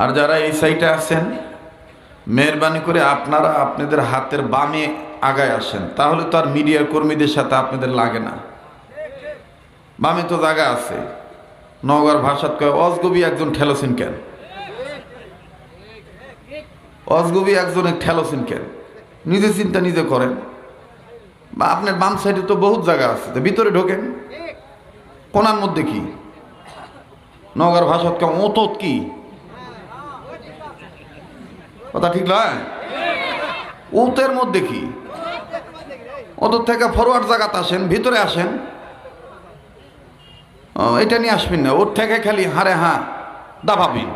আর যারা এই সাইডে আছেন, মেহরবানি করে আপনারা আপনাদের হাতের বামে আগায় আসেন, তাহলে তো আর মিডিয়ার কর্মীদের সাথে আপনাদের লাগে না। বামে তো জায়গা আছে। নওগাঁর ভাষাত কয় অজগবি একজন ঠেলছেন কেন, অজগবি একজন ঠেলছেন কেন, নিজে চিন্তা নিজে করেন। বা আপনার বাম সাইডে তো বহুত জায়গা আছে, তো ভিতরে ঢোকেন। কোনার মধ্যে কি? নওগাঁর ভাষাত কয় ওতত কি, কথা ঠিক নয়? ওতের মধ্যে কি? ওদের থেকে ফরওয়ার্ড জায়গাতে আসেন, ভিতরে আসেন। এটা নিয়ে আসবেন না, ওর থেকে খালি হারে হ্যাঁ দাবাবিন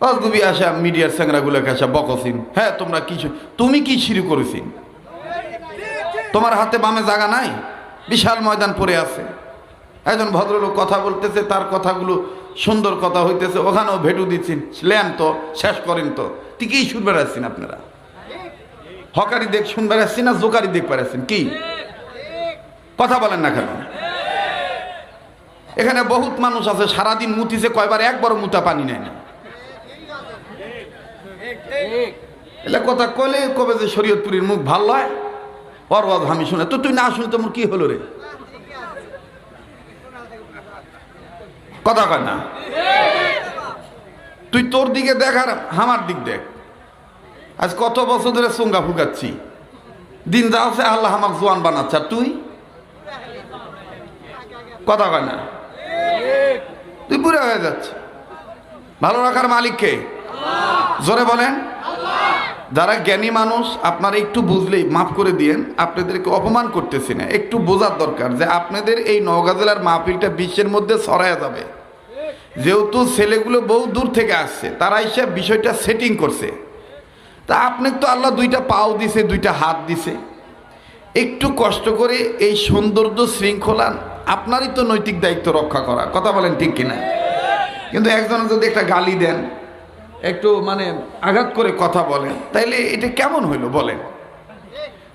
অজগুবি আসা মিডিয়ার স্যাংরাগুলোকে আসা বকসিন। হ্যাঁ তোমরা কিছু, তুমি কি শুরু করেছিন? তোমার হাতে বামে জায়গা নাই, বিশাল ময়দান পড়ে আছে। একজন ভদ্রলোক কথা বলতেছে, তার কথাগুলো সুন্দর কথা হইতেছে, ওখানেও ভেটু দিচ্ছেন, লেন তো শেষ করেন তো। ঠিকই শুনবে আসছেন আপনারা, হকারি দেখ শুনবে আসছেন না জোকারি দেখ পারাচ্ছেন কি? কথা বলেন না কেন? এখানে বহুত মানুষ আছে সারাদিন মুতিছে কয়বার, একবারও মুতা পানি নেয় না। এলে কথা কলে কবে যে শরীয়তপুরীর মুখ ভাল হয়, ওর ওয়াজ আমি শুনে, তো তুই না শুনে তোমার কি হলো রে? কথা কয় না। তুই তোর দিকে দেখ আর আমার দিক দেখ। আজ কত বছর ধরে চুঙ্গা ফুকাচ্ছি, দিন যাচ্ছে আল্লাহ আমাকে জোয়ান বানাচ্ছে, আর তুই কথা কয় না। তুই বুড়া হয়ে যাচ্ছে। ভালো রাখার মালিক কে? জোরে বলেন। যারা জ্ঞানী মানুষ আপনারা একটু বুঝলেই মাফ করে দিয়েন, আপনাদেরকে অপমান করতেছি না, একটু বোঝার দরকার যে আপনাদের এই নওগাঁ জেলার মাহফিলটা বিশ্বের মধ্যে ছড়ায়া যাবে। যেহেতু ছেলেগুলো বহু দূর থেকে আসছে, তারা এসে বিষয়টা সেটিং করছে। তা আপনি তো আল্লাহ দুইটা পাও দিছে, দুইটা হাত দিছে, একটু কষ্ট করে এই সৌন্দর্য শৃঙ্খলা আপনারই তো নৈতিক দায়িত্ব রক্ষা করা। কথা বলেন ঠিক কিনা? কিন্তু একজন যদি একটা গালি দেন, একটু মানে আঘাত করে কথা বলেন, তাইলে এটা কেমন হইল বলেন?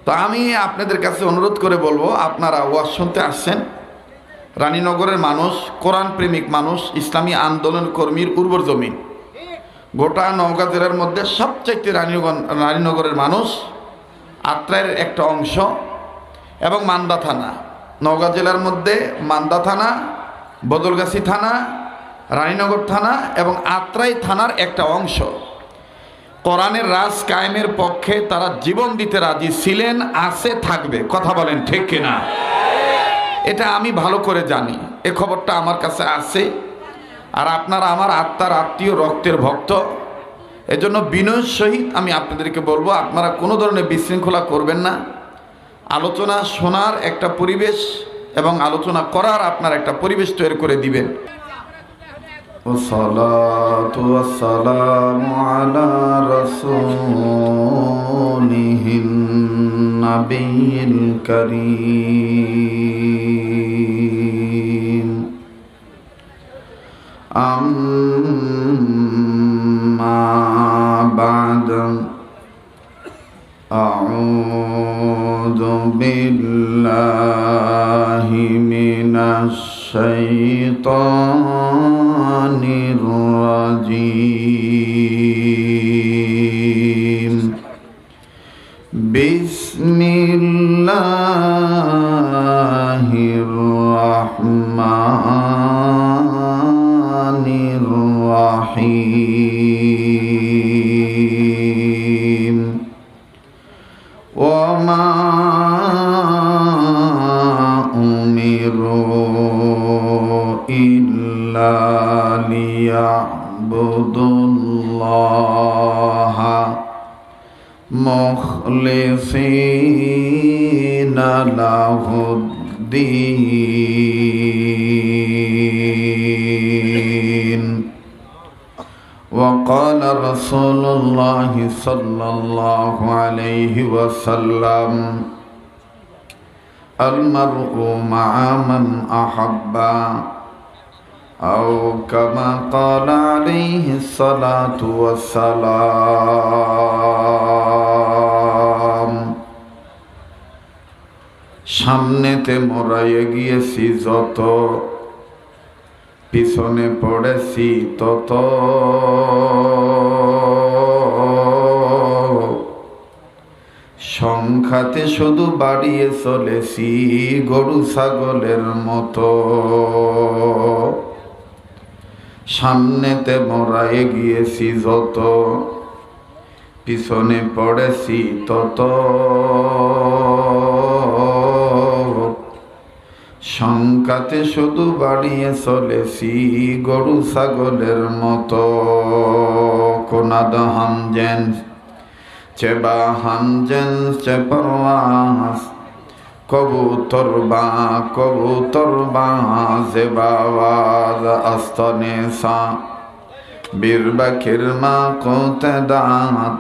তো আমি আপনাদের কাছে অনুরোধ করে বলবো, আপনারা ওয়াজ শুনতে আসছেন, রানীনগরের মানুষ, কোরআন প্রেমিক মানুষ, ইসলামী আন্দোলন কর্মীর উর্বর জমিন। গোটা নওগাঁ জেলার মধ্যে সবচাইতে রানীনগরের মানুষ, আত্রায়ের একটা অংশ, এবং মান্দা থানা। নওগাঁ জেলার মধ্যে মান্দা থানা, বদলগাছি থানা, রানীনগর থানা এবং আত্রাই থানার একটা অংশ কোরআনের রাজ কায়েমের পক্ষে তারা জীবন দিতে রাজি ছিলেন, আছে, থাকবে। কথা বলেন ঠিক কিনা? এটা আমি ভালো করে জানি, এ খবরটা আমার কাছে আছে। আর আপনারা আমার আত্মার আত্মীয়, রক্তের ভক্ত, এজন্য বিনয়ের সহিত আমি আপনাদেরকে বলবো, আপনারা কোনো ধরনের বিশৃঙ্খলা করবেন না। আলোচনা শোনার একটা পরিবেশ এবং আলোচনা করার আপনার একটা পরিবেশ তৈরি করে দিবেন। والصلاة والسلام على رسوله النبي الكريم أما بعد أعوذ بالله من الشيطان الرجيم بسم الله الرحمن الرحيم وما أمروا إلا ليعبدوا الله مخلصين له الدين وقال رسول الله صلى الله عليه وسلم المرء مع من أحب أو كما قال عليه الصلاة والسلام সামনেতে মোরা এগিয়েছি যত, পিছনে পড়েছি তত, সংখ্যাতে শুধু বাড়িয়ে চলেছি গরু ছাগলের মতো। সামনেতে মোরা এগিয়েছি যত, পিছনে পড়েছি তত, সংখ্যাতে শুধু বাড়িয়ে চলেছি গরু ছাগলের মতো। কোনাদ হামজেন চেবা হামজেন চেপাস, কবুতর বা জেবাওয়াজ আস্তনে সা বীরবাকির মা কোতে দাঁত,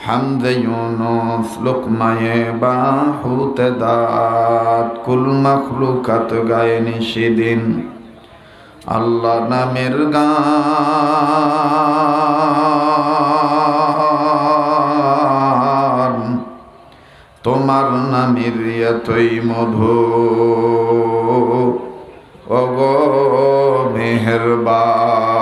হামজে ইউনুস লুকমায়ে বাহুতে দাঁত। কুল মখলুকাত গায়নি সেদিন আল্লাহ নামের গান, তোমার নামের এতই মধু ওগো মেহেরবান।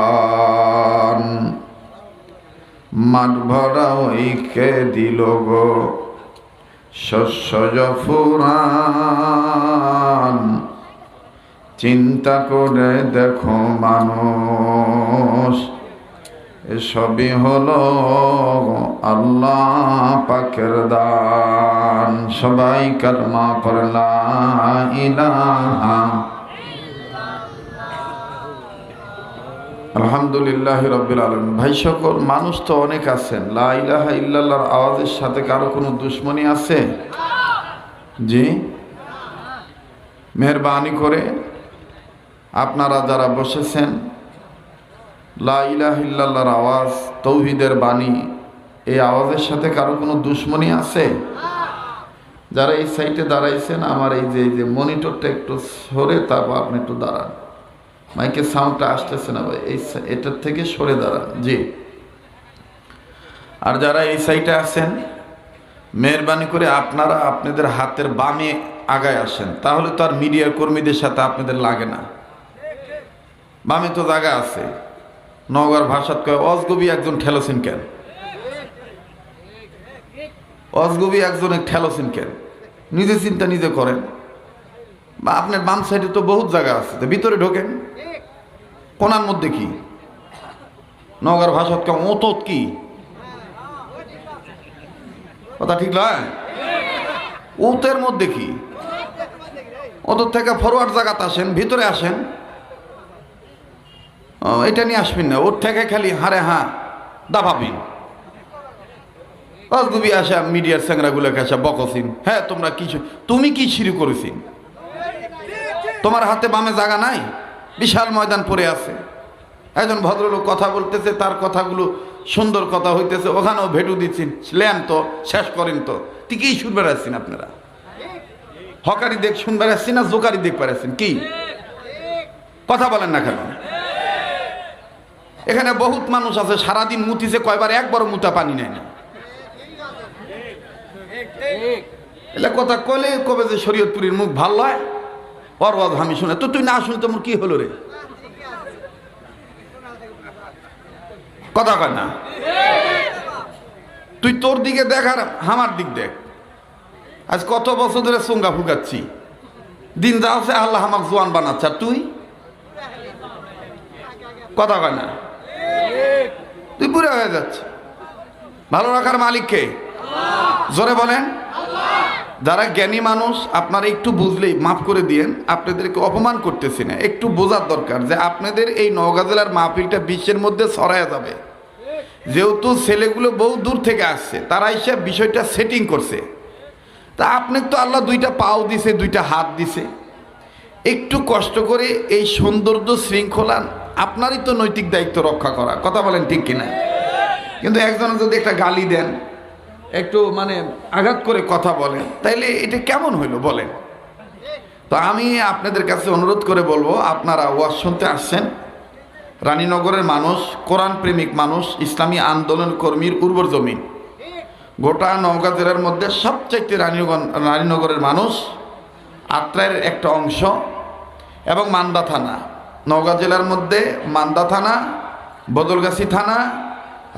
মাঠ ভরা ওইকে দিল গো শস্য ফুরান, চিন্তা করে দেখো মানুষ এসবই হলো আল্লাহ পাকের দান। সবাই কালমা পড়লা লা ইলাহা আলহামদুলিল্লাহ রাব্বিল আলামিন। ভাই সকল, মানুষ তো অনেক আছেন, লা ইলাহা ইল্লাল্লাহর আওয়াজের সাথে কারো কোনো দুশ্মনী আছে? জি, মেহরবানি করে আপনারা যারা বসেছেন, লা ইলাহা ইল্লাল্লাহর আওয়াজ, তৌহিদের বাণী, এই আওয়াজের সাথে কারো কোনো দুশ্মনী আছে? যারা এই সাইটে দাঁড়াইছেন, আমার এই যে মনিটরটা একটু সরে, তারপর আপনি একটু দাঁড়ান, মাইকের সাউন্ডটা আসতেছে না ভাই, এই এটার থেকে সরে দাঁড়ান। জি, আর যারা এই সাইটে আছেন, মেহরবানি করে আপনারা আপনাদের হাতের বামে আগায় আসেন, তাহলে তো আর মিডিয়ার কর্মীদের সাথে আপনাদের লাগে না। বামে তো জায়গা আছে। নওগাঁর ভাষাত কয় অজগবি একজন ঠেলছেন কেন, অজগবি একজন ঠেলছেন কেন, নিজে চিন্তা নিজে করেন। বা আপনার বাম সাইডে তো বহুত জায়গা আছে, তো ভিতরে ঢোকেন। কোনার মধ্যে কি? নওগাঁর ভাষাত কয় ওতত কি, কথা ঠিক নয়? ওতের মধ্যে কি? ওদের থেকে ফরওয়ার্ড জায়গাতে আসেন, ভিতরে আসেন। এটা নিয়ে আসবেন না, ওর থেকে খালি হারে হ্যাঁ দাবাবিন অজগুবি আসা মিডিয়ার স্যাংরাগুলোকে আসা বকসিন। হ্যাঁ, তোমরা কি, তুমি কি শুরু করেছিন? তোমার হাতে বামে জায়গা নাই, বিশাল ময়দান পড়ে আছে। একজন ভদ্রলোক কথা বলতেছে, তার কথাগুলো সুন্দর কথা হইতেছে, ওখানেও ভেটু দিচ্ছেন, লেন তো শেষ করেন তো। ঠিকই শুনবে আসছেন আপনারা, হকারি দেখ শুনবে আসছেন না জোকারি দেখ পারাচ্ছেন? কি কথা বলেন না কেন? এখানে বহুত মানুষ আছে সারাদিন মুতিছে কয়বার, একবারও মুতা পানি নেয় না। এলা কথা কলে কবে যে শরীয়তপুরীর মুখ ভাল হয়, অরওয়াজ আমি শুনে, তো তুই না শুনে তোমার কি হলো রে? কথা কয় না। তুই তোর দিকে দেখ আর আমার দিক দেখ। আজ কত বছর ধরে চুঙ্গা ফুকাচ্ছি, দিন যাচ্ছে আল্লাহ আমাকে জোয়ান বানাচ্ছে, আর তুই কথা কয় না। তুই বুড়া হয়ে যাচ্ছে। ভালো রাখার মালিক কে? জোরে বলেন। যারা জ্ঞানী মানুষ, আপনারা একটু বুঝলেই মাফ করে দিয়েন, আপনাদেরকে অপমান করতেছি না। একটু বোঝার দরকার যে আপনাদের এই নওগাঁ জেলার মাহফিলটা বিশ্বের মধ্যে ছড়ায়া যাবে। যেহেতু ছেলেগুলো বহু দূর থেকে আসছে, তারা এসে বিষয়টা সেটিং করছে। তা আপনি তো আল্লাহ দুইটা পাও দিছে, দুইটা হাত দিছে, একটু কষ্ট করে এই সৌন্দর্য শৃঙ্খলা আপনারই তো নৈতিক দায়িত্ব রক্ষা করা। কথা বলেন ঠিক কিনা? কিন্তু একজন যদি একটা গালি দেন, একটু মানে আঘাত করে কথা বলেন, তাইলে এটা কেমন হইল বলেন? তো আমি আপনাদের কাছে অনুরোধ করে বলবো, আপনারা ওয়াজ শুনতে আসছেন, রানীনগরের মানুষ, কোরআন প্রেমিক মানুষ, ইসলামী আন্দোলন কর্মীর উর্বর জমিন। গোটা নওগাঁ জেলার মধ্যে সবচাইতে রানীনগরের মানুষ, আত্রায়ের একটা অংশ, এবং মান্দা থানা। নওগাঁ জেলার মধ্যে মান্দা থানা, বদলগাছি থানা,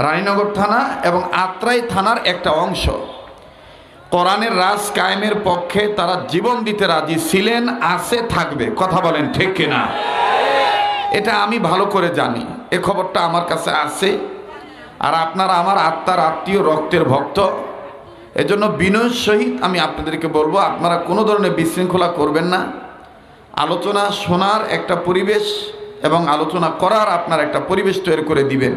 রানীনগর থানা এবং আত্রাই থানার একটা অংশ কোরআনের রাজ কায়েমের পক্ষে তারা জীবন দিতে রাজি ছিলেন, আছে, থাকবে। কথা বলেন ঠিক কিনা? এটা আমি ভালো করে জানি, এ খবরটা আমার কাছে আছে। আর আপনারা আমার আত্মার আত্মীয়, রক্তের ভক্ত, এজন্য বিনয়ের সহিত আমি আপনাদেরকে বলবো, আপনারা কোনো ধরনের বিশৃঙ্খলা করবেন না। আলোচনা শোনার একটা পরিবেশ এবং আলোচনা করার আপনার একটা পরিবেশ তৈরি করে দিবেন।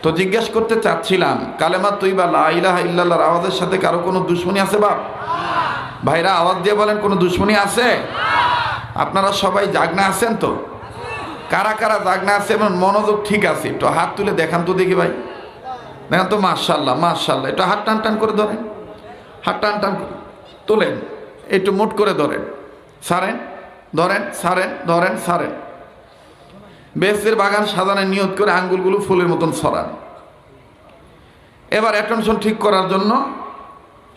তো জিজ্ঞেস করতে চাচ্ছিলাম, কালেমা তৈবা লা ইলাহা ইল্লাল্লাহর আওয়াজের সাথে কারো কোনো দুশ্মনী আছে বাপ? ভাইরা আওয়াজ দিয়ে বলেন, কোনো দুশ্মনী আছে? আপনারা সবাই জাগনা আছেন তো? কারা কারা জাগনা আছে এবং মনোযোগ ঠিক আছে? একটু হাত তুলে দেখান তো দেখি ভাই, দেখেন তো। মাশাআল্লাহ মাশাআল্লাহ। একটু হাত টান টান করে ধরেন, হাত টান টান তোলেন, একটু মুট করে ধরেন, সারেন, ধরেন, সারেন, ধরেন, সারেন। বেহেশতের বাগান সাজানোর নিয়ত করে আঙ্গুলগুলো ফুলের মতন ছড়ান। এবার অ্যাটেনশন ঠিক করার জন্য,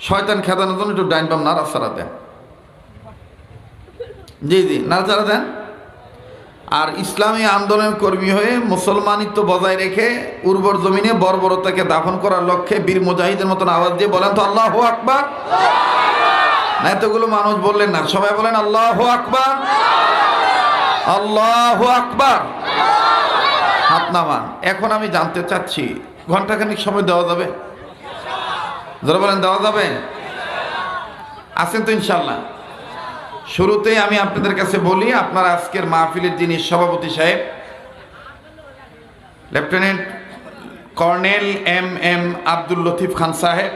শয়তান খেদানোর জন্য একটু ডাইন বাম নাড়াচাড়া দেন। জি জি, নাড়াচাড়া দেন। আর ইসলামী আন্দোলন কর্মী হয়ে মুসলমানিত্ব বজায় রেখে উর্বর জমিনে বর্বরতাকে দাফন করার লক্ষ্যে বীর মুজাহিদের মতন আওয়াজ দিয়ে বলেন তো আল্লাহু আকবার। না এতগুলো মানুষ বললেন না, সবাই বলেন আল্লাহু আকবার, আল্লাহু আকবার। হাত নামান। এখন আমি জানতে চাচ্ছি, ঘন্টাখানিক সময় দেওয়া যাবে? যারা বলেন দেওয়া যাবে? আছেন তো ইনশাল্লাহ? শুরুতেই আমি আপনাদের কাছে বলি, আপনারা আজকের মাহফিলের যিনি সভাপতি সাহেব, lieutenant colonel M Abdul Latif Khan সাহেব,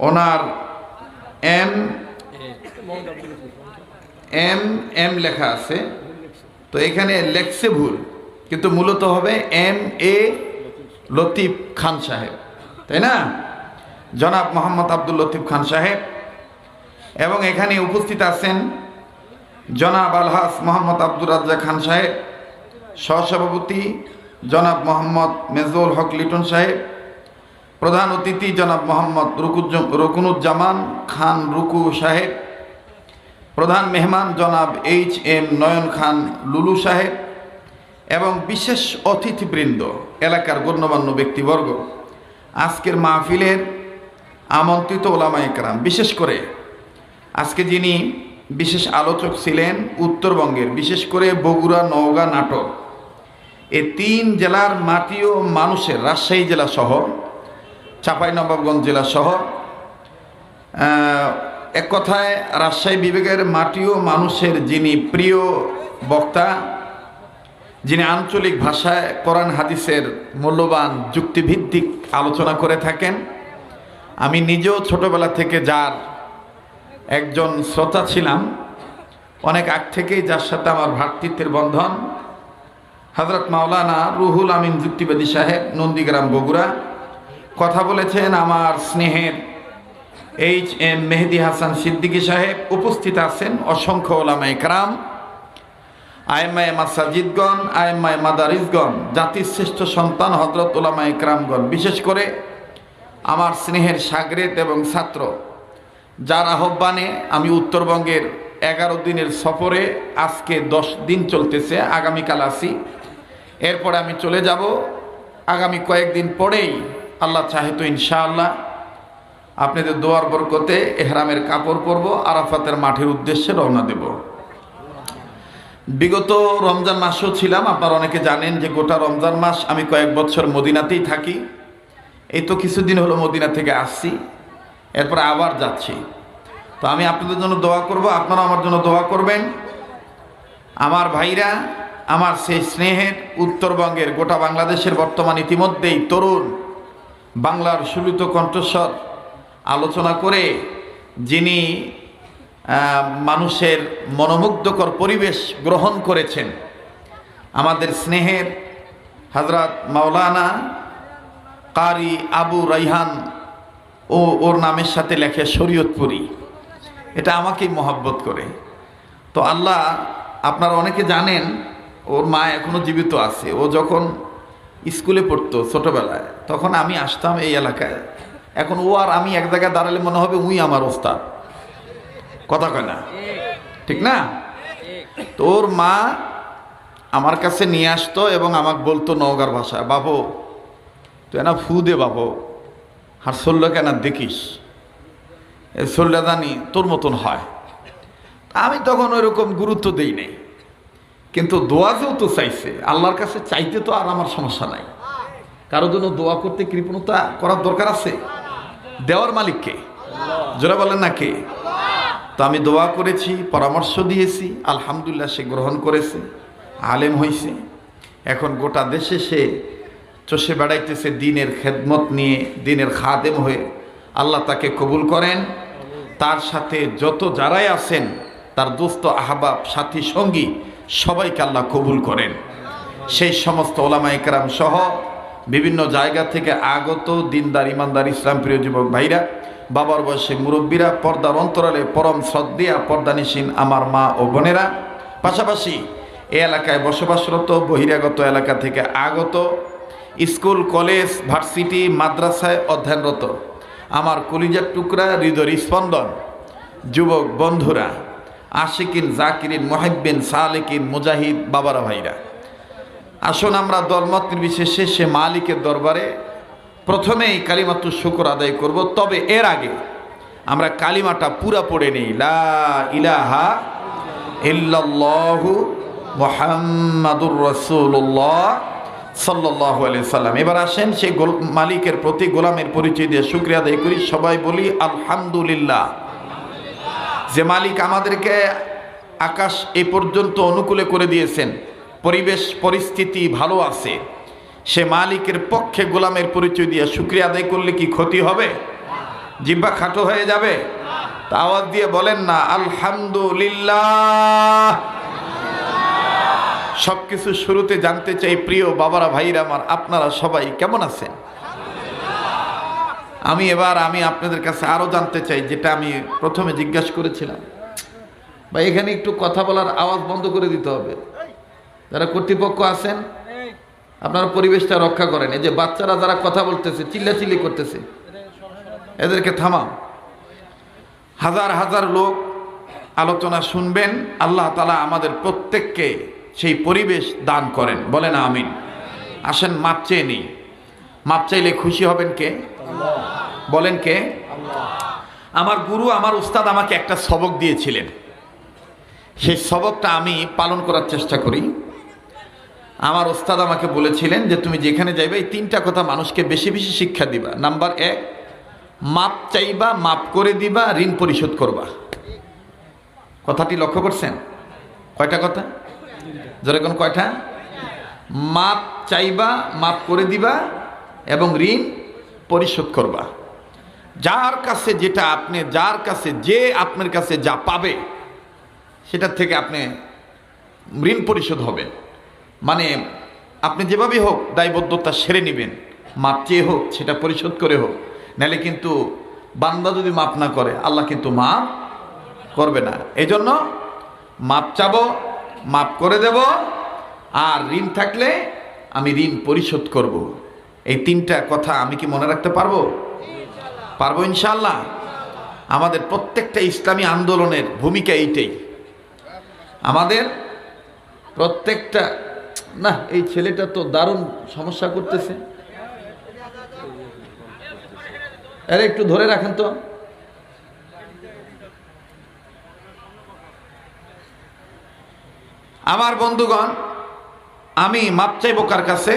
ওনার এম লেখা আছে, তো এখানে লেখছে ভুল, কিন্তু মূলত হবে এ লতিফ খান সাহেব, তাই না? জনাব মোহাম্মদ আব্দুল লতিফ খান সাহেব। এবং এখানে উপস্থিত আছেন জনাব আলহাজ মোহাম্মদ আব্দুর রাজ্জাক খান সাহেব, সহসভাপতি জনাব মোহাম্মদ মেজুল হক লিটন সাহেব, প্রধান অতিথি জনাব মোহাম্মদ রুকুনুজ্জামান খান রুকু সাহেব, প্রধান মেহমান জনাব HM নয়ন খান লুলু সাহেব, এবং বিশেষ অতিথিবৃন্দ, এলাকার গণ্যমান্য ব্যক্তিবর্গ, আজকের মাহফিলের আমন্ত্রিত ওলামায়ে কেরাম। বিশেষ করে আজকে যিনি বিশেষ আলোচক ছিলেন উত্তরবঙ্গের, বিশেষ করে বগুড়া, নওগাঁ, নাটোর, এই 3 জেলার মাটি ও মানুষের, রাজশাহী জেলা সহ, চাঁপাইনবাবগঞ্জ জেলা সহ, এক কথায় রাজশাহী বিভাগের মাটি ও মানুষের যিনি প্রিয় বক্তা, যিনি আঞ্চলিক ভাষায় কোরআন হাদিসের মূল্যবান যুক্তিভিত্তিক আলোচনা করে থাকেন, আমি নিজেও ছোটবেলা থেকে যার একজন শ্রোতা ছিলাম, অনেক আগ থেকেই যার সাথে আমার ভ্রাতৃত্বের বন্ধন, হযরত মাওলানা রুহুল আমিন যুক্তিবাদী সাহেব, নন্দীগ্রাম, বগুড়া। কথা বলেছেন আমার স্নেহের HM মেহেদি হাসান সিদ্দিকী সাহেব। উপস্থিত আছেন অসংখ্য ওলামায়ে কেরাম, আইম্মায়ে মাসাজিদগণ, আইম্মায়ে মাদারিসগণ, জাতির শ্রেষ্ঠ সন্তান হযরত ওলামায়ে কেরামগণ, বিশেষ করে আমার স্নেহের শাগরেদ এবং ছাত্র, যার আহ্বানে আমি উত্তরবঙ্গের 11 দিনের সফরে, আজকে 10 দিন চলতেছে, আগামীকাল আসি, এরপরে আমি চলে যাব। আগামী কয়েকদিন পরেই আল্লাহ চাহে তো ইনশাআল্লাহ আপনাদের দোয়ার বরকতে এহরামের কাপড় পরব, আরাফাতের মাঠের উদ্দেশ্যে রওনা দেব। বিগত রমজান মাসও ছিলাম, আপনারা অনেকে জানেন যে গোটা রমজান মাস আমি কয়েক বছর মদিনাতেই থাকি। এই তো কিছুদিন হলো মদিনা থেকে আসছি, এরপর আবার যাচ্ছি। তো আমি আপনাদের জন্য দোয়া করব, আপনারা আমার জন্য দোয়া করবেন। আমার ভাইরা, আমার সেই স্নেহের উত্তরবঙ্গের, গোটা বাংলাদেশের বর্তমান ইতিমধ্যেই তরুণ বাংলার সুলিত কণ্ঠস্বর আলোচনা করে যিনি মানুষের মনোমুগ্ধকর পরিবেশ গ্রহণ করেছেন, আমাদের স্নেহের হযরত মাওলানা কারি আবু রাইহান, ওর নামের সাথে লেখে শরীয়তপুরি, এটা আমাকেই মহব্বত করে। তো আল্লাহ, আপনারা অনেকে জানেন ওর মা এখনো জীবিত আছে। ও যখন স্কুলে পড়তো ছোটবেলায়, তখন আমি আসতাম এই এলাকায়। এখন ও আর আমি এক জায়গায় দাঁড়ালে মনে হবে উই আমার ওস্তাদ, কথা কয় না, ঠিক না? তো ওর মা আমার কাছে নিয়ে আসতো এবং আমাকে বলতো নওগাঁর ভাষায়, বাবু তুই না ফু দে বাবু, আর চললো কেন দেখিস, এই চললে জানি তোর মতন হয়। আমি তখন ওইরকম গুরুত্ব দেই নাই, কিন্তু দোয়া যেহেতু চাইছে, আল্লাহর কাছে চাইতে তো আর আমার সমস্যা নাই। কারোর জন্য দোয়া করতে কৃপণতা করার দরকার আছে? দেওয়ার মালিককে, জোরে বলেন না কে? তো আমি দোয়া করেছি, পরামর্শ দিয়েছি, আলহামদুলিল্লাহ সে গ্রহণ করেছে, আলেম হয়েছে। এখন গোটা দেশে সে চষে বেড়াইতেছে দিনের খেদমত নিয়ে, দিনের খাদেম হয়ে। আল্লাহ তাকে কবুল করেন, তার সাথে যত যারাই আছেন, তার দোস্ত আহবাব সাথী সঙ্গী সবাইকে আল্লাহ কবুল করেন। সেই সমস্ত ওলামা ইকরাম সহ বিভিন্ন জায়গা থেকে আগত দিনদার ইমানদার ইসলাম প্রিয় যুবক ভাইরা, বাবার বয়সে মুরব্বীরা, পর্দার অন্তরালে পরম শ্রদ্ধেয়া পর্দানিসীন আমার মা ও বোনেরা, পাশাপাশি এই এলাকায় বসবাসরত বহিরাগত এলাকা থেকে আগত, স্কুল কলেজ ভার্সিটি মাদ্রাসায় অধ্যয়নরত আমার কলিজার টুকরা হৃদয় স্পন্দন যুবক বন্ধুরা, আশিকিন জাকিরিন মুহিব্বিন সালেকিন মুজাহিদ বাবারা ভাইরা, আসুন আমরা দলমত নির্বিশেষে সে মালিকের দরবারে প্রথমেই কালিমাতুশ শুকর আদায় করব। তবে এর আগে আমরা কালিমাটা পুরা পড়ে নেই, লা ইলাহা ইল্লাল্লাহু মুহাম্মাদুর রাসূলুল্লাহ সাল্লাল্লাহু আলাইহি সাল্লাম। এবার আসেন সেই মালিকের প্রতি গোলামের পরিচয় দিয়ে শুকরিয়া আদায় করি। সবাই বলি আলহামদুলিল্লাহ। যে মালিক আমাদেরকে আকাশ এ পর্যন্ত অনুকূলে করে দিয়েছেন, পরিবেশ পরিস্থিতি ভালো আছে, সে মালিকের পক্ষে গোলামের পরিচয় দিয়ে শুকরিয়া আদায় করলে কি ক্ষতি হবে? জিহ্বা খাটো হয়ে যাবে? তা আওয়াজ দিয়ে বলেন না আলহামদুলিল্লাহ। সবকিছু শুরুতে জানতে চাই প্রিয় বাবারা ভাইরা আমার, আপনারা সবাই কেমন আছেন? আমি আপনাদের কাছে আরো জানতে চাই, যেটা আমি প্রথমে জিজ্ঞাসা করেছিলাম, ভাই এখানে একটু কথা বলার আওয়াজ বন্ধ করে দিতে হবে। যারা কর্তৃপক্ষ আছেন আপনারা পরিবেশটা রক্ষা করেন। এই যে বাচ্চারা যারা কথা বলতেছে, চিল্লাচিল্লি করতেছে, এদেরকে থামাও। হাজার হাজার লোক আলোচনা শুনবেন, আল্লাহ তাআলা আমাদের প্রত্যেককে সেই পরিবেশ দান করেন, বলেন আমিন। আসেন মাপ চেয়ে নিই। মাপ চাইলে খুশি হবেন কে? বলেন কে? আমার গুরু, আমার উস্তাদ আমাকে একটা সবক দিয়েছিলেন, সেই সবকটা আমি পালন করার চেষ্টা করি। আমার উস্তাদ আমাকে বলেছিলেন যে তুমি যেখানে যাইবে এই তিনটা কথা মানুষকে বেশি বেশি শিক্ষা দিবা। নাম্বার 1, মাপ চাইবা, মাপ করে দিবা, ঋণ পরিশোধ করবা। কথাটি লক্ষ্য করছেন? কয়টা কথা? জোরে কোন কয়টা? মাপ চাইবা, মাপ করে দিবা এবং ঋণ পরিশোধ করবা। যার কাছে যেটা আপনি, যার কাছে যে আপনার কাছে যা পাবে সেটার থেকে আপনি ঋণ পরিশোধ হবে। মানে আপনি যেভাবে হোক দায়বদ্ধতা সেরে নেবেন, মাপ চেয়ে হোক, সেটা পরিশোধ করে হোক। নাহলে কিন্তু বান্দা যদি মাপ না করে, আল্লাহ কিন্তু মাপ করবে না। এই জন্য মাপ চাবো, মাপ করে দেব, আর ঋণ থাকলে আমি ঋণ পরিশোধ করব। এই তিনটা কথা আমি কি মনে রাখতে পারবো? পারবো ইনশাআল্লাহ। আমাদের প্রত্যেকটা ইসলামী আন্দোলনের ভূমিকা এইটাই। আমাদের প্রত্যেকটা, না এই ছেলেটা তো দারুণ সমস্যা করতেছে, আরে একটু ধরে রাখেন তো। আমার বন্ধুগণ, আমি মাপ চাইব কার কাছে?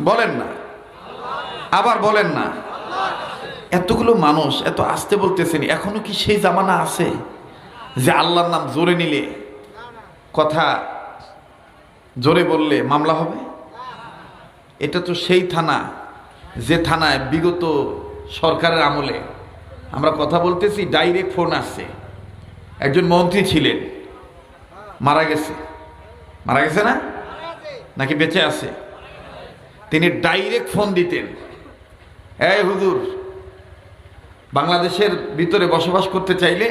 বলেন না, আবার বলেন না। এতগুলো মানুষ এত আসতে বলতেছেন, এখনো কি সেই জামানা আছে যে আল্লাহর নাম জোরে নিলে, কথা জোরে বললে মামলা হবে? এটা তো সেই থানা যে থানায় বিগত সরকারের আমলে আমরা কথা বলতেছি, ডাইরেক্ট ফোন আসছে। একজন মন্ত্রী ছিলেন, মারা গেছে। মারা গেছে না, নাকি বেঁচে আছে? তিনি ডাইরেক্ট ফোন দিতেন, এই হুজুর, বাংলাদেশের ভিতরে বসবাস করতে চাইলে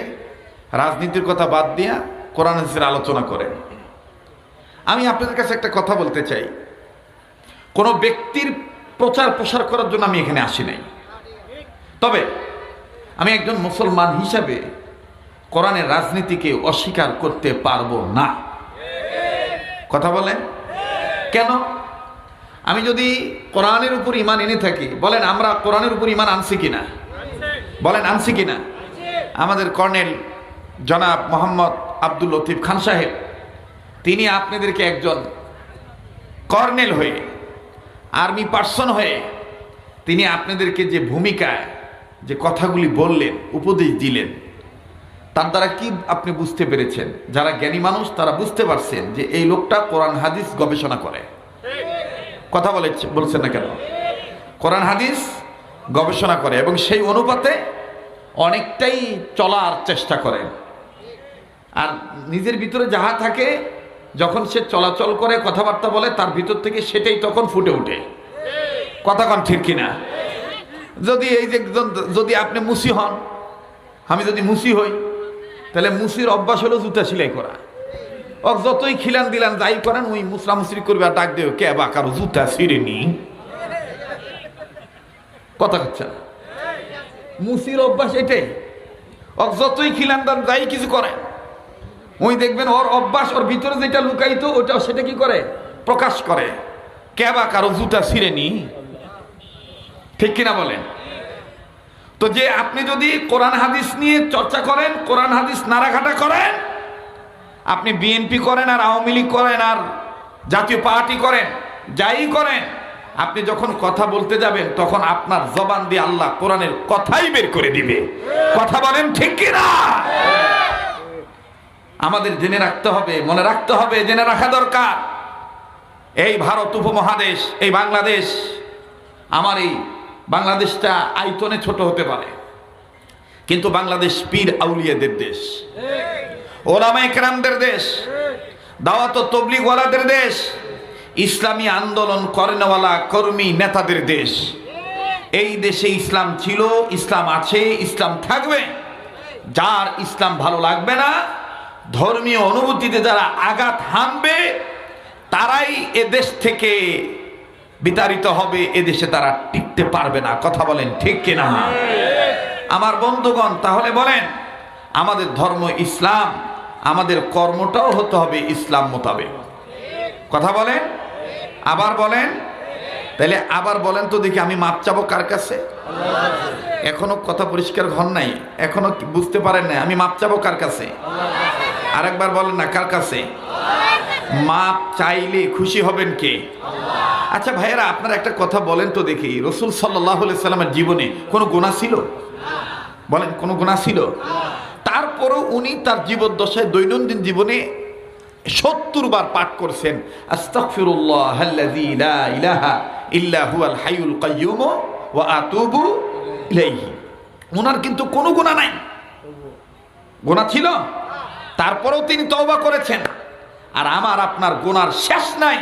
রাজনীতির কথা বাদ দিয়া কোরআন হাদিসের আলোচনা করেন। আমি আপনাদের কাছে একটা কথা বলতে চাই, কোনো ব্যক্তির প্রচার প্রসার করার জন্য আমি এখানে আসি নাই। তবে আমি একজন মুসলমান হিসাবে কোরআনের রাজনীতিকে অস্বীকার করতে পারবো না। কথা বলেন কেন? আমি যদি কোরআনের উপর ঈমান এনে থাকি, বলেন আমরা কোরআনের উপর ঈমান আনছি কিনা? বলেন আনছি কিনা? আমাদের কর্নেল জনাব মোহাম্মদ আব্দুল লতিফ খান সাহেব, তিনি আপনাদেরকে একজন কর্নেল হয়ে, আর্মি পার্সন হয়ে, তিনি আপনাদেরকে যে ভূমিকায় যে কথাগুলি বললেন, উপদেশ দিলেন, তার দ্বারা কি আপনি বুঝতে পেরেছেন? যারা জ্ঞানী মানুষ তারা বুঝতে পারছেন যে এই লোকটা কোরআন হাদিস গবেষণা করে। কথা বলছেন না কেন? কোরআন হাদিস গবেষণা করে এবং সেই অনুপাতে অনেকটাই চলার চেষ্টা করেন। আর নিজের ভিতরে যাহা থাকে, যখন সে চলাচল করে, কথাবার্তা বলে, তার ভিতর থেকে সেটাই তখন ফুটে ওঠে। কথা কন ঠিক কিনা? যদি এই যে যদি আপনি মুসি হন, আমি যদি মুসি হই, তাহলে মুসির অভ্যাস হলো জুতা সেলাই করা। ও যতই খিলান দিলান যাই করেন, ওই মুসরা মুসরি করবে আর ডাক দেবে, কে বা কারো জুতা ছিঁড়ে নি। কথা হচ্ছে না? মুসির অভ্যাস এটাই। ও যতই খিলান দান যাই কিছু করে, ওই দেখবেন ওর অভ্যাস, ওর ভিতরে যেটা লুকাইতো ওটা সেটা কি করে? প্রকাশ করে। কে বা কারো জুতা ছিঁড়ে নি। ঠিক কিনা বলেন? তো যে আপনি যদি কোরআন হাদিস নিয়ে চর্চা করেন, কোরআন হাদিস নাড়াঘাটা করেন, আপনি বিএনপি করেন আর আওয়ামী লীগ করেন আর জাতীয় পার্টি করেন, যাই করেন, আপনি যখন কথা বলতে যাবেন তখন আপনার জবান দিয়ে আল্লাহ কোরআনের কথাই বের করে দিবে। কথা বলেন ঠিক কিনা? আমাদের জেনে রাখতে হবে, মনে রাখতে হবে, জেনে রাখা দরকার। এই ভারত উপমহাদেশ, এই বাংলাদেশ, আমার এই বাংলাদেশটা আয়তনে ছোট হতে পারে, কিন্তু বাংলাদেশ পীর আউলিয়াদের দেশ, ওলামা ইকরামদের দেশ, দাওয়াত ও তাবলীগ ওয়ালাদের দেশ, ইসলামী আন্দোলন করেনওয়ালা কর্মী নেতাদের দেশ। এই দেশে ইসলাম ছিল, ইসলাম আছে, ইসলাম থাকবে। যার ইসলাম ভালো লাগবে না, ধর্মীয় অনুভূতিতে যারা আঘাত হানবে, তারাই এ দেশ থেকে বিতাড়িত হবে, এদেশে তারা টিকতে পারবে না। কথা বলেন ঠিক কিনা? আমার বন্ধুগণ, তাহলে বলেন আমাদের ধর্ম ইসলাম, আমাদের কর্মটাও হতে হবে ইসলাম মোতাবেক। কথা বলেন, আবার বলেন। তাহলে আবার বলেন তো দেখি, আমি মাপ চাবো কার কাছে? এখনো কথা পরিষ্কার হন নাই, এখনো বুঝতে পারেন না, আমি মাপ চাবো কার কাছে? আরেকবার বলেন না, কার কাছে? মাপ চাইলে খুশি হবেন কে? আচ্ছা ভাইয়েরা, আপনারা একটা কথা বলেন তো দেখি, রাসূল সাল্লাল্লাহু আলাইহি সাল্লামের জীবনে কোনো গুনাহ ছিল? বলেন, কোনো গুনাহ ছিল? তারপরও উনি তার জীবদ্দশায় দৈনন্দিন জীবনে 70 বার পাঠ করছেন, আস্তাগফিরুল্লাহাল্লাযী লা ইলাহা ইল্লা হুয়াল হাইয়ুল কাইয়্যুম ওয়া আতুবু ইলাইহি। ওনার কিন্তু কোনো গুনাহ নাই। গুনাহ ছিল, তারপরেও তিনি তওবা করেছেন। আর আমার আপনার গুনার শেষ নাই,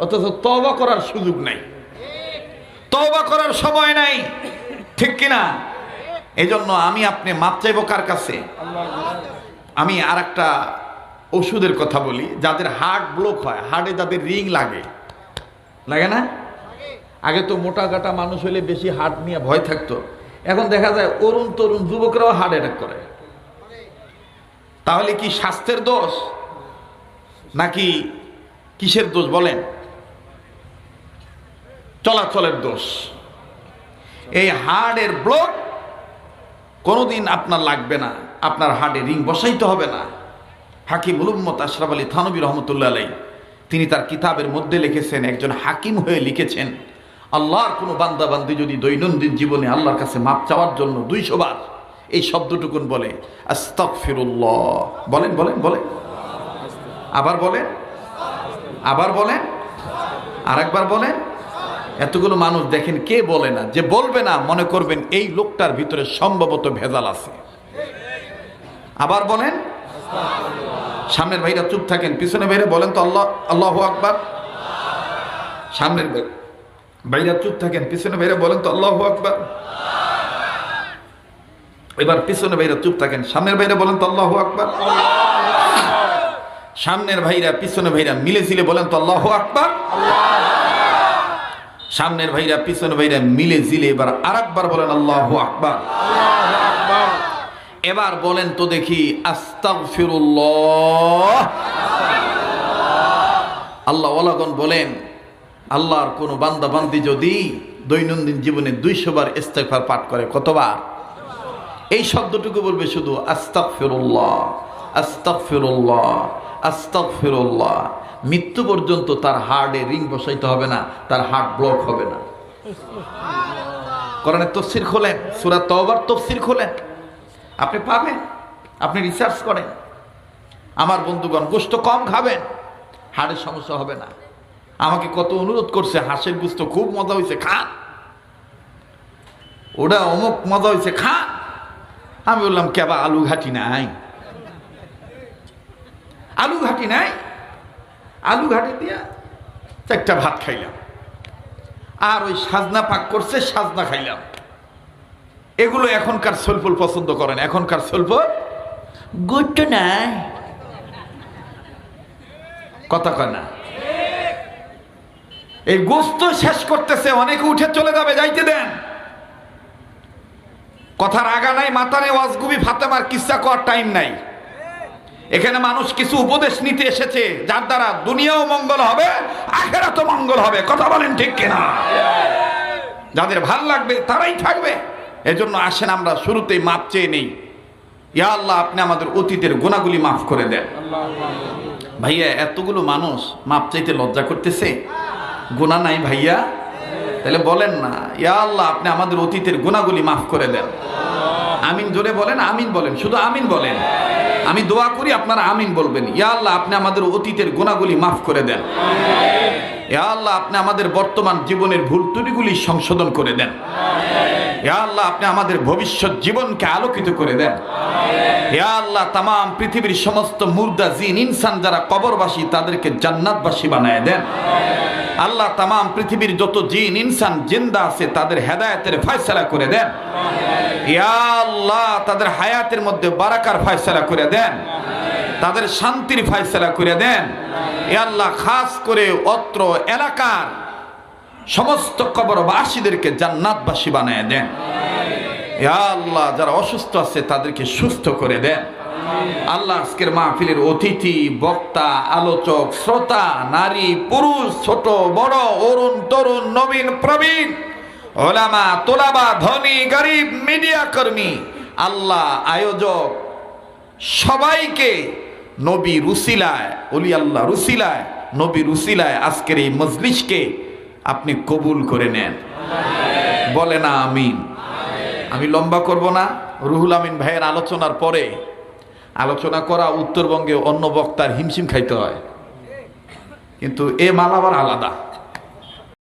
অথচ তওবা করার সুযোগ নাই, তওবা করার সময় নাই। ঠিক কিনা? এই জন্য আমি আপনি মাপ চাইব কার কাছে? আমি আর একটা ওষুধের কথা বলি, যাদের হার্ট ব্লক হয়, হার্টে যাদের রিং লাগে, লাগে না? আগে তো মোটা গাটা মানুষ হলে বেশি হার্ট নিয়ে ভয় থাকতো, এখন দেখা যায় অরুণ তরুণ যুবকরাও হার্ট অ্যাটাক করে। তাহলে কি স্বাস্থ্যের দোষ নাকি কিসের দোষ বলেন? চলাচলের দোষ। এই হার্টের ব্লক কোনোদিন আপনার লাগবে না, আপনার হার্টে রিং বসাইতে হবে না। হাকিমুল উম্মত আশরাফ আলী থানভী রহমতুল্লাহ আলাইহি, তিনি তার কিতাবের মধ্যে লিখেছেন, একজন হাকিম হয়ে লিখেছেন, আল্লাহর কোনো বান্দা বান্দি যদি দৈনন্দিন জীবনে আল্লাহর কাছে মাপ চাওয়ার জন্য 200 বার এই শব্দটুকুন বলে, আস্তাগফিরুল্লাহ, বলেন বলেন বলেন, আবার বলেন, আবার বলেন, আরেকবার বলেন। এতগুলো মানুষ দেখেন, কে বলে না? যে বলবে না মনে করবেন এই লোকটার ভিতরে সম্ভবত ভেজাল আছে। আবার বলেন। সামনের ভাইরা চুপ থাকেন, পিছনে ভাইরা বলেন তো আল্লাহ, আল্লাহু আকবার। সামনের ভাইরা চুপ থাকেন, পিছনে ভাইরা বলেন তো আল্লাহু আকবার। এবার পিছনে ভাইরা চুপ থাকেন, সামনের ভাইরা বলেন তো আল্লাহু আকবার। সামনের ভাইরা পিছনে ভাইরা মিলে ঝিলে বলেন তো আল্লাহু আকবার। সামনের ভাইরা পিছনে ভাইরা মিলে ঝিলে এবার আরেকবার বলেন আল্লাহু আকবার। এবার বলেন তো দেখি, আস্তাগফিরুল্লাহ। আল্লাহ ওয়ালাগণ বলেন, আল্লাহর কোনো বান্দা বান্দি যদি দৈনন্দিন জীবনে 200 বার ইস্তেগফার পাঠ করে, কতবার? এই শব্দটুকু বলবে শুধু আস্তাগফিরুল্লাহ, আস্তাগফিরুল্লাহ, আস্তাগফিরুল্লাহ, মৃত্যু পর্যন্ত তার হার্টে রিং বসাইতে হবে না, তার হার্ট ব্লক হবে না। কোরআনের তাফসীর খোলেন, সূরা তাওবার তাফসীর খোলেন, আপনি পাবেন। আপনি রিসার্চ করেন। আমার বন্ধুগণ, গোশত কম খাবেন, হাড়ের সমস্যা হবে না। আমাকে কত অনুরোধ করছে, হাঁসের গোশত খুব মজা হয়েছে, খান, ওটা অমুক মজা হয়েছে, খান। আমি বললাম, কেবা আলু ঘাটি নাই, আলু ঘাটি নাই, আলু ঘাটি দিয়া 4টা ভাত খাইলাম, আর ওই সাজনা পাক করছে, সাজনা খাইলাম। এগুলো এখনকার সলফল পছন্দ করেন। এখনকার সলফল গোট্ট নাই, কথা কয় না। এই গোস্ত শেষ করতেছে, অনেকে উঠে চলে যাবে, যাইতে দেন। কথার আগা নাই, মাথা নেই, ওয়াজগুবি ফাতেমার কিসসা করার টাইম নাই। এখানে মানুষ কিছু উপদেশ নিতে এসেছে, যার দ্বারা দুনিয়াও মঙ্গল হবে, আখিরাতও মঙ্গল হবে। কথা বলেন ঠিক কিনা? যাদের ভাল লাগবে তারাই থাকবে। এজন্য আসেন আমরা শুরুতেই মাপ চেয়ে নেই। ইয়া আল্লাহ, আপনি আমাদের অতীতের গুনাহগুলি মাফ করে দেন। ভাইয়া, এতগুলো মানুষ মাপ চাইতে লজ্জা করতেছে, গুনাহ নাই ভাইয়া? তাহলে বলেন না, ইয়া আল্লাহ, আপনি আমাদের অতীতের গুনাহগুলি মাফ করে দেন। আমিন জোরে বলেন, আমিন বলেন, শুধু আমিন বলেন। আমি দোয়া করি, আপনারা আমিন বলবেন। ইয়া আল্লাহ, আপনি আমাদের অতীতের গুনাহগুলি মাফ করে দেন। ইয়া আল্লাহ, আপনি আমাদের বর্তমান জীবনের ভুল ত্রুটিগুলি সংশোধন করে দেন। ইয়া আল্লাহ, আপনি আমাদের ভবিষ্যৎ জীবনকে আলোকিত করে দেন। ইয়া আল্লাহ, তাম পৃথিবীর সমস্ত মুর্দা জিন ইনসান যারা কবরবাসী, তাদেরকে জান্নাতবাসী বানায় দেন। আল্লাহ, তাম পৃথিবীর যত জিন ইনসান জিন্দা আছে, তাদের হেদায়েতের ফয়সালা করে দেন। ইয়া আল্লাহ, তাদের হায়াতের মধ্যে বারাকার ফয়সালা করে দেন, তাদের শান্তির ফয়সালা করে দেন। ইয়া আল্লাহ, খাস করে অত্র এলাকার সমস্ত কবরবাসীদেরকে জান্নাতবাসী বানায় দেন। ইয়া আল্লাহ, যারা অসুস্থ আছে তাদেরকে সুস্থ করে দেন। আল্লাহ, আজকের মাহফিলের অতিথি, বক্তা, আলোচক, শ্রোতা, নারী, পুরুষ, ছোট বড়, অরুণ তরুণ, নবীন প্রবীণ, ওলামা, তোলাবা, ধনী গরিব, মিডিয়া কর্মী, আল্লাহ আয়োজক, সবাইকে নবী রুসিলায়, ওলি আল্লাহ রুসিলায়, নবী রুসিলায় আজকের এই মজলিসকে আপনি কবুল করে নেন। বলে না আমিন। আমি লম্বা করব না। রুহুল আমিন ভাইয়ের আলোচনার পরে আলোচনা করা উত্তরবঙ্গে অন্য বক্তার হিমশিম খাইতে হয়, কিন্তু এ মাল আবার আলাদা।